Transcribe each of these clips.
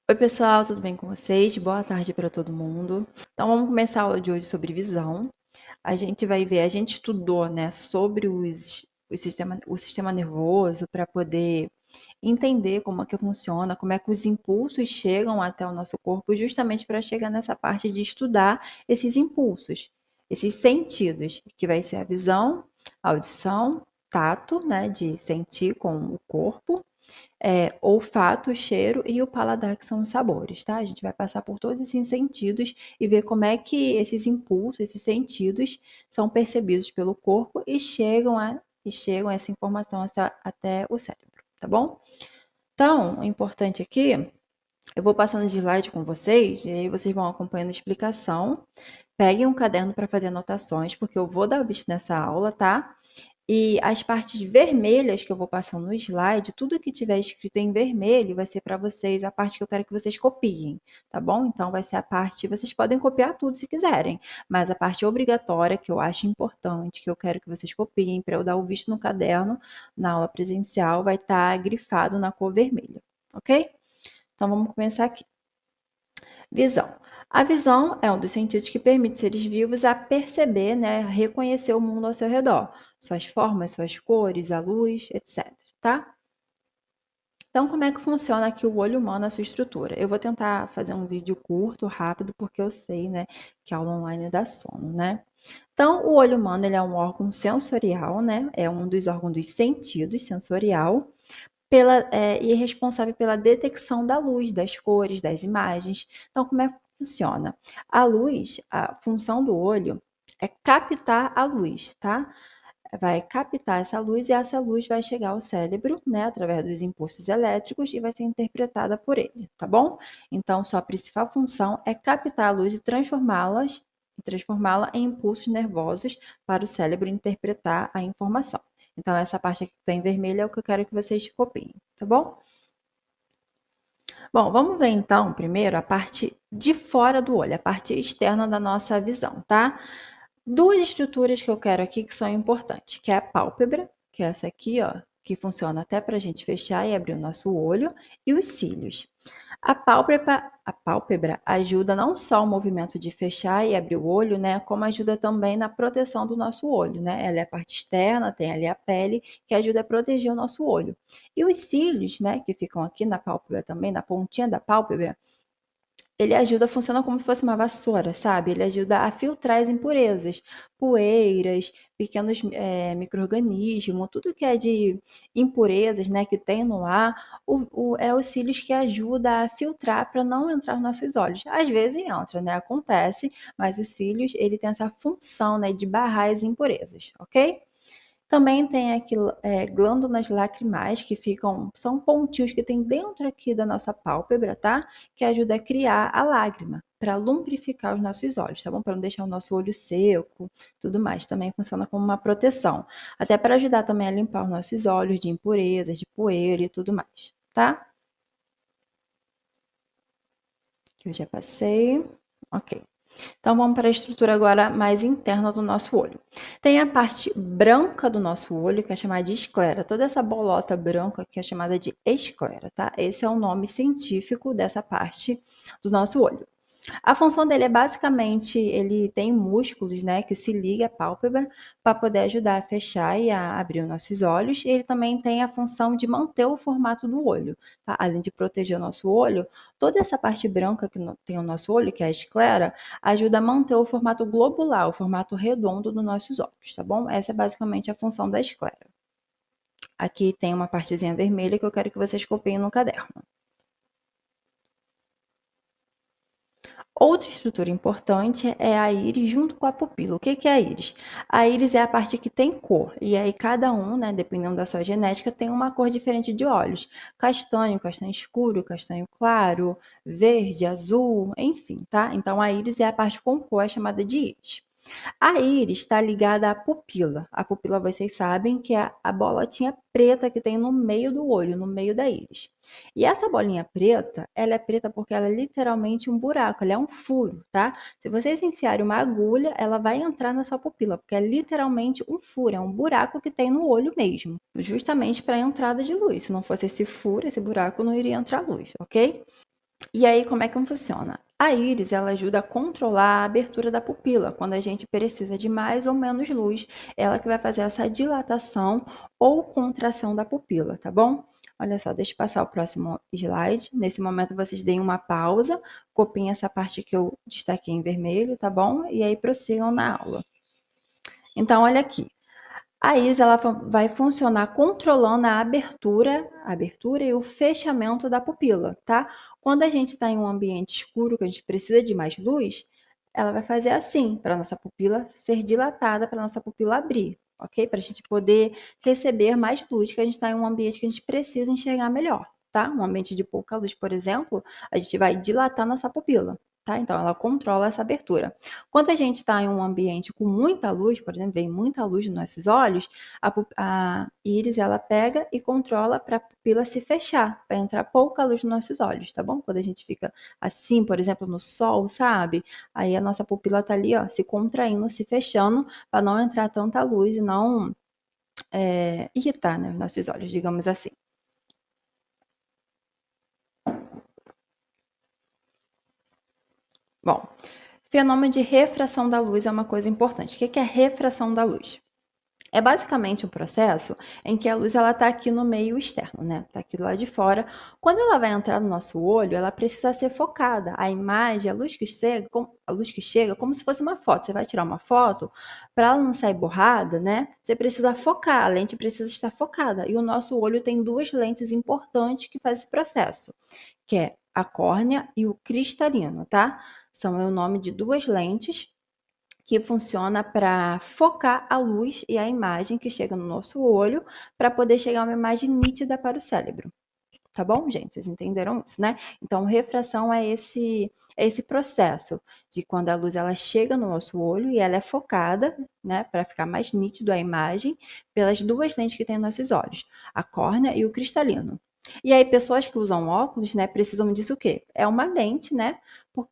Oi, pessoal, tudo bem com vocês? Boa tarde para todo mundo. Então, vamos começar a aula de hoje sobre visão. A gente vai ver, a gente estudou, né, sobre o sistema nervoso para poder entender como é que funciona, como é que os impulsos chegam até o nosso corpo, justamente para chegar nessa parte de estudar esses impulsos, esses sentidos, que vai ser a visão, a audição, tato, né, de sentir com o corpo, olfato, cheiro e o paladar, que são os sabores, tá? A gente vai passar por todos esses sentidos e ver como é que esses impulsos, esses sentidos, são percebidos pelo corpo e chegam essa informação até o cérebro, tá bom? Então, o importante aqui, eu vou passando de slide com vocês e aí vocês vão acompanhando a explicação. Peguem um caderno para fazer anotações, porque eu vou dar o visto nessa aula, tá? E as partes vermelhas que eu vou passar no slide, tudo que tiver escrito em vermelho vai ser para vocês a parte que eu quero que vocês copiem, tá bom? Então vai ser a parte, vocês podem copiar tudo se quiserem, mas a parte obrigatória que eu acho importante, que eu quero que vocês copiem para eu dar o visto no caderno na aula presencial, vai estar grifado na cor vermelha, ok? Então vamos começar aqui. Visão. A visão é um dos sentidos que permite seres vivos a perceber, né, a reconhecer o mundo ao seu redor, suas formas, suas cores, a luz, etc, tá? Então, como é que funciona aqui o olho humano, a sua estrutura? Eu vou tentar fazer um vídeo curto, rápido, porque eu sei, né, que a aula online dá sono, né? Então, o olho humano, ele é um órgão sensorial, né? É um dos órgãos dos sentidos, sensorial, e responsável pela detecção da luz, das cores, das imagens. Então, como é que funciona? A luz, a função do olho é captar a luz, tá? Vai captar essa luz e essa luz vai chegar ao cérebro, né, através dos impulsos elétricos e vai ser interpretada por ele, tá bom? Então, sua principal função é captar a luz e transformá-la em impulsos nervosos para o cérebro interpretar a informação. Então, essa parte aqui que está em vermelho é o que eu quero que vocês copiem, tá bom? Bom, vamos ver então, primeiro, a parte de fora do olho, a parte externa da nossa visão, tá? Duas estruturas que eu quero aqui que são importantes, que é a pálpebra, que é essa aqui, ó, que funciona até para a gente fechar e abrir o nosso olho, e os cílios. A pálpebra ajuda não só o movimento de fechar e abrir o olho, né, como ajuda também na proteção do nosso olho, né? Ela é a parte externa, tem ali a pele, que ajuda a proteger o nosso olho. E os cílios, né, que ficam aqui na pálpebra também, na pontinha da pálpebra, ele ajuda, funciona como se fosse uma vassoura, sabe? Ele ajuda a filtrar as impurezas, poeiras, pequenos micro-organismos, tudo que é de impurezas, né, que tem no ar, é os cílios que ajuda a filtrar para não entrar nos nossos olhos. Às vezes entra, né? Acontece, mas os cílios, ele tem essa função, né, de barrar as impurezas, ok? Também tem aqui glândulas lacrimais que são pontinhos que tem dentro aqui da nossa pálpebra, tá? Que ajuda a criar a lágrima, para lubrificar os nossos olhos, tá bom? Para não deixar o nosso olho seco, tudo mais. Também funciona como uma proteção. Até para ajudar também a limpar os nossos olhos de impurezas, de poeira e tudo mais, tá? Que eu já passei. Ok. Então, vamos para a estrutura agora mais interna do nosso olho. Tem a parte branca do nosso olho, que é chamada de esclera. Toda essa bolota branca aqui é chamada de esclera, tá? Esse é o nome científico dessa parte do nosso olho. A função dele é basicamente, ele tem músculos, né, que se liga à pálpebra para poder ajudar a fechar e a abrir os nossos olhos. E ele também tem a função de manter o formato do olho, tá? Além de proteger o nosso olho, toda essa parte branca que tem o nosso olho, que é a esclera, ajuda a manter o formato globular, o formato redondo dos nossos olhos, tá bom? Essa é basicamente a função da esclera. Aqui tem uma partezinha vermelha que eu quero que vocês copiem no caderno. Outra estrutura importante é a íris junto com a pupila. O que é a íris? A íris é a parte que tem cor, e aí cada um, né, dependendo da sua genética, tem uma cor diferente de olhos. Castanho, castanho escuro, castanho claro, verde, azul, enfim, tá? Então a íris é a parte com cor, é chamada de íris. A íris está ligada à pupila. A pupila, vocês sabem que é a bolotinha preta que tem no meio do olho, no meio da íris. E essa bolinha preta, ela é preta porque ela é literalmente um buraco, ela é um furo, tá? Se vocês enfiarem uma agulha, ela vai entrar na sua pupila, porque é literalmente um furo, é um buraco que tem no olho mesmo, justamente para a entrada de luz. Se não fosse esse furo, esse buraco, não iria entrar luz, ok? E aí, como é que funciona? A íris, ela ajuda a controlar a abertura da pupila, quando a gente precisa de mais ou menos luz, ela que vai fazer essa dilatação ou contração da pupila, tá bom? Olha só, deixa eu passar o próximo slide. Nesse momento, vocês deem uma pausa, copiem essa parte que eu destaquei em vermelho, tá bom? E aí, prossigam na aula. Então, olha aqui. A ISA ela vai funcionar controlando a abertura e o fechamento da pupila, tá? Quando a gente está em um ambiente escuro, que a gente precisa de mais luz, ela vai fazer assim, para a nossa pupila ser dilatada, para a nossa pupila abrir, ok? Para a gente poder receber mais luz, que a gente está em um ambiente que a gente precisa enxergar melhor, tá? Um ambiente de pouca luz, por exemplo, a gente vai dilatar nossa pupila, tá? Então, ela controla essa abertura. Quando a gente está em um ambiente com muita luz, por exemplo, vem muita luz nos nossos olhos, a íris ela pega e controla para a pupila se fechar, para entrar pouca luz nos nossos olhos, tá bom? Quando a gente fica assim, por exemplo, no sol, sabe? Aí a nossa pupila tá ali, ó, se contraindo, se fechando, para não entrar tanta luz e não irritar, né, os nossos olhos, digamos assim. Bom, fenômeno de refração da luz é uma coisa importante. O que é refração da luz? É basicamente um processo em que a luz ela está aqui no meio externo, né? Está aqui do lado de fora. Quando ela vai entrar no nosso olho, ela precisa ser focada. A imagem, a luz que chega, como se fosse uma foto. Você vai tirar uma foto, para ela não sair borrada, né? Você precisa focar, a lente precisa estar focada. E o nosso olho tem duas lentes importantes que fazem esse processo, que é a córnea e o cristalino, tá? São o nome de duas lentes que funciona para focar a luz e a imagem que chega no nosso olho para poder chegar uma imagem nítida para o cérebro. Tá bom, gente? Vocês entenderam isso, né? Então, refração é esse processo de quando a luz ela chega no nosso olho e ela é focada, né, para ficar mais nítido a imagem, pelas duas lentes que tem nos nossos olhos, a córnea e o cristalino. E aí, pessoas que usam óculos, né, precisam disso o quê? É uma lente, né,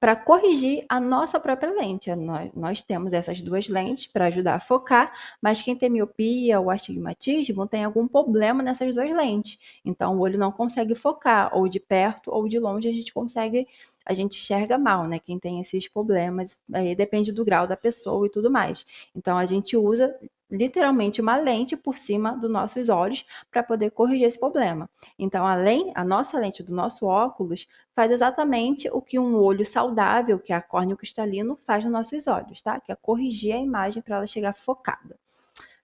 para corrigir a nossa própria lente. Nós temos essas duas lentes para ajudar a focar, mas quem tem miopia ou astigmatismo tem algum problema nessas duas lentes. Então, o olho não consegue focar, ou de perto ou de longe a gente enxerga mal, né? Quem tem esses problemas, aí depende do grau da pessoa e tudo mais. Então, a gente usa literalmente uma lente por cima dos nossos olhos para poder corrigir esse problema. Então, a nossa lente do nosso óculos faz exatamente o que um olho saudável, que é a córnea cristalino, faz nos nossos olhos, tá? Que é corrigir a imagem para ela chegar focada.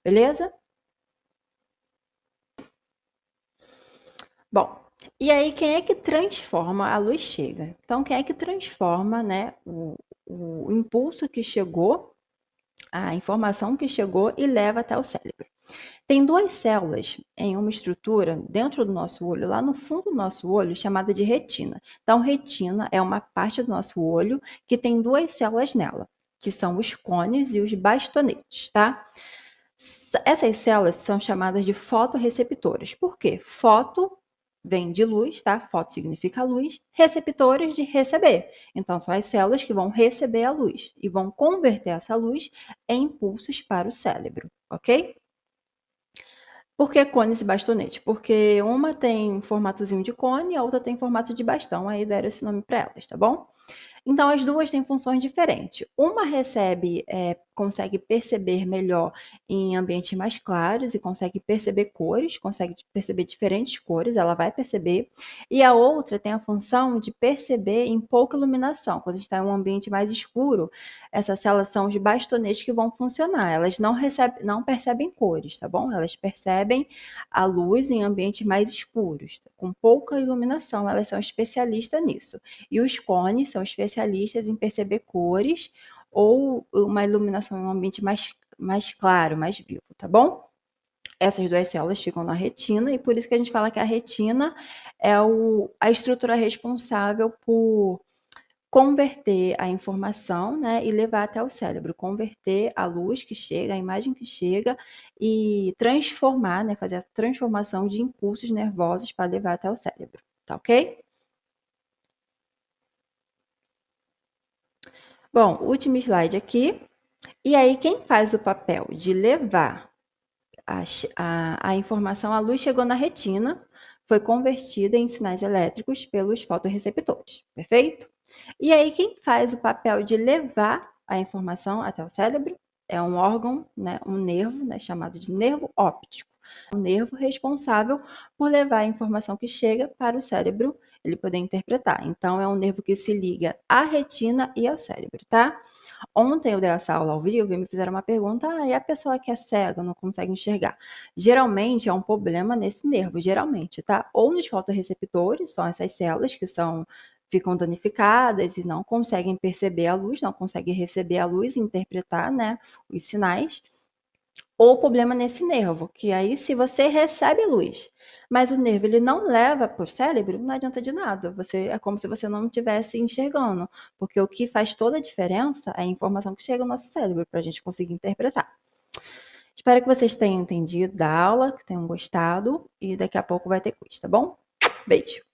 Beleza? Bom, e aí quem é que transforma a luz chega? Então, quem é que transforma, né, o impulso que chegou, a informação que chegou e leva até o cérebro? Tem duas células em uma estrutura dentro do nosso olho, lá no fundo do nosso olho, chamada de retina. Então, retina é uma parte do nosso olho que tem duas células nela, que são os cones e os bastonetes, tá? Essas células são chamadas de fotorreceptoras. Por quê? Foto vem de luz, tá? Foto significa luz, receptores de receber. Então, são as células que vão receber a luz e vão converter essa luz em impulsos para o cérebro, ok? Por que cones e bastonete? Porque uma tem formatozinho de cone e a outra tem formato de bastão, aí deram esse nome para elas, tá bom? Então, as duas têm funções diferentes. Uma consegue perceber melhor em ambientes mais claros e consegue perceber cores, consegue perceber diferentes cores, ela vai perceber. E a outra tem a função de perceber em pouca iluminação. Quando a gente está em um ambiente mais escuro, essas células são os bastonetes que vão funcionar. Elas não percebem cores, tá bom? Elas percebem a luz em ambientes mais escuros, com pouca iluminação. Elas são especialistas nisso. E os cones são especialistas em perceber cores ou uma iluminação em um ambiente mais claro, mais vivo, tá bom? Essas duas células ficam na retina e por isso que a gente fala que a retina é a estrutura responsável por converter a informação, né, e levar até o cérebro, converter a luz que chega, a imagem que chega e transformar, né, fazer a transformação de impulsos nervosos para levar até o cérebro, tá ok? Bom, último slide aqui. E aí, quem faz o papel de levar a informação, a luz chegou na retina, foi convertida em sinais elétricos pelos fotorreceptores, perfeito? E aí, quem faz o papel de levar a informação até o cérebro é um órgão, né, um nervo, né, chamado de nervo óptico. O nervo responsável por levar a informação que chega para o cérebro, ele poder interpretar. Então, é um nervo que se liga à retina e ao cérebro, tá? Ontem eu dei essa aula ao vivo e me fizeram uma pergunta: e a pessoa que é cega, não consegue enxergar? Geralmente é um problema nesse nervo, geralmente, tá? Ou nos fotorreceptores, são essas células que ficam danificadas e não conseguem perceber a luz, não conseguem receber a luz e interpretar, né, os sinais. Ou problema nesse nervo, que aí se você recebe luz, mas o nervo ele não leva para o cérebro, não adianta de nada. É como se você não estivesse enxergando, porque o que faz toda a diferença é a informação que chega ao nosso cérebro para a gente conseguir interpretar. Espero que vocês tenham entendido da aula, que tenham gostado e daqui a pouco vai ter quiz, tá bom? Beijo!